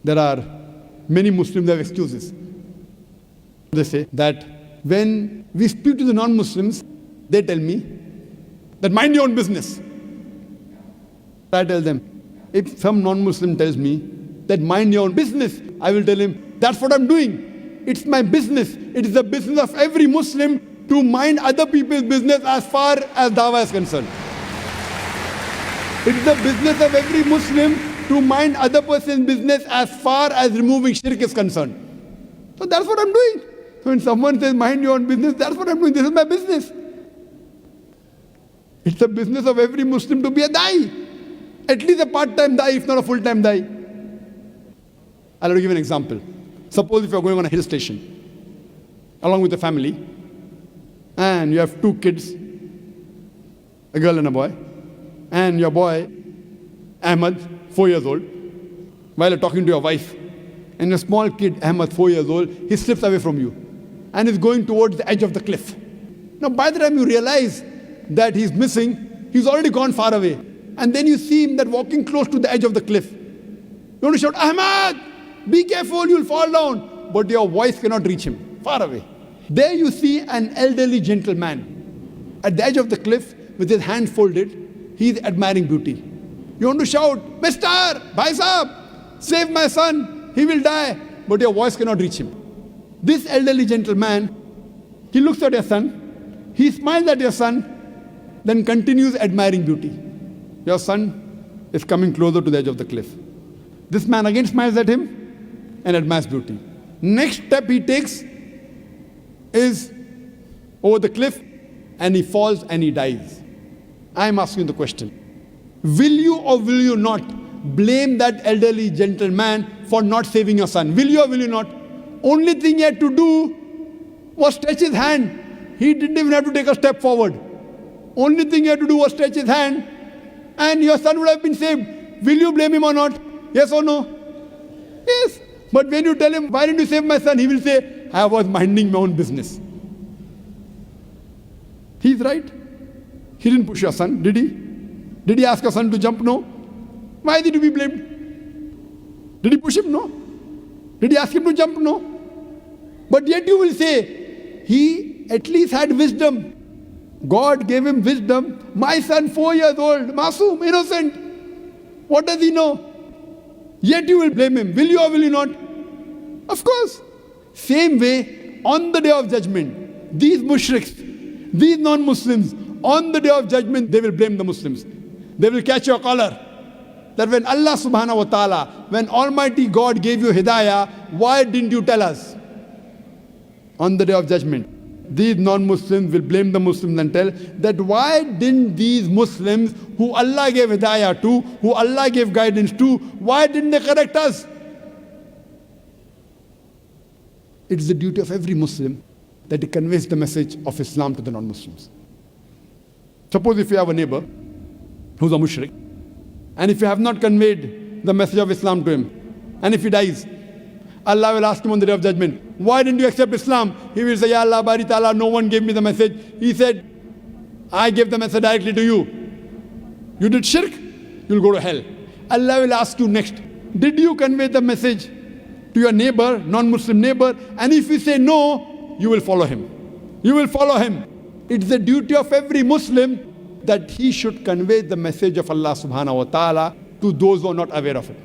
There are many Muslims who have excuses. They say that when we speak to the non-Muslims, they tell me that mind your own business. I tell them, if some non-Muslim tells me that mind your own business, I will tell him, that's what I'm doing. It's my business. It is the business of every Muslim to mind other people's business as far as Dawah is concerned. It is the business of every Muslim to mind other person's business as far as removing shirk is concerned. So that's what I'm doing. So when someone says mind your own business, that's what I'm doing. This is my business. It's the business of every Muslim to be a da'i. At least a part-time da'i, if not a full-time da'i. I'll give you an example. Suppose if you're going on a hill station, along with the family, and you have two kids, a girl and a boy, and your boy, Ahmad, 4 years old, while you're talking to your wife, and your small kid, Ahmad, 4 years old, he slips away from you, and is going towards the edge of the cliff. Now, by the time you realize that he's missing, he's already gone far away. And then you see him that walking close to the edge of the cliff. You want to shout, Ahmad, be careful, you'll fall down. But your voice cannot reach him, far away. There you see an elderly gentleman at the edge of the cliff with his hands folded. He's admiring beauty. You want to shout, Mister, Bhai Sahab, save my son, he will die. But your voice cannot reach him. This elderly gentleman, he looks at your son, he smiles at your son, then continues admiring beauty. Your son is coming closer to the edge of the cliff. This man again smiles at him and admires beauty. Next step he takes is over the cliff, and he falls and he dies. I am asking the question, will you or will you not blame that elderly gentleman for not saving your son? Will you or will you not? Only thing he had to do was stretch his hand. He didn't even have to take a step forward. Only thing he had to do was stretch his hand, and your son would have been saved. Will you blame him or not? Yes or no? Yes. But when you tell him, why didn't you save my son? He will say, I was minding my own business. He's right. He didn't push your son, did he? Did he ask your son to jump? No. Why is he to be blamed? Did he push him? No. Did he ask him to jump? No. But yet you will say, he at least had wisdom. God gave him wisdom. My son, 4 years old, Masoom, innocent. What does he know? Yet you will blame him. Will you or will you not? Of course. Same way, on the day of judgment, these mushriks, these non-Muslims, on the day of judgment, they will blame the Muslims. They will catch your collar. That when Allah subhanahu wa ta'ala, when Almighty God gave you hidayah, why didn't you tell us? On the day of judgment, these non-Muslims will blame the Muslims and tell that why didn't these Muslims who Allah gave hidayah to, who Allah gave guidance to, why didn't they correct us? It is the duty of every Muslim that he conveys the message of Islam to the non-Muslims. Suppose if you have a neighbor who's a mushrik, and if you have not conveyed the message of Islam to him, and if he dies, Allah will ask him on the day of judgment, why didn't you accept Islam? He will say, Ya Allah, Bari Ta'ala, no one gave me the message. He said, I gave the message directly to you. You did shirk, you'll go to hell. Allah will ask you next, did you convey the message to your neighbor, non-Muslim neighbor? And if you say no, you will follow him. You will follow him. It's the duty of every Muslim that he should convey the message of Allah subhanahu wa ta'ala to those who are not aware of it.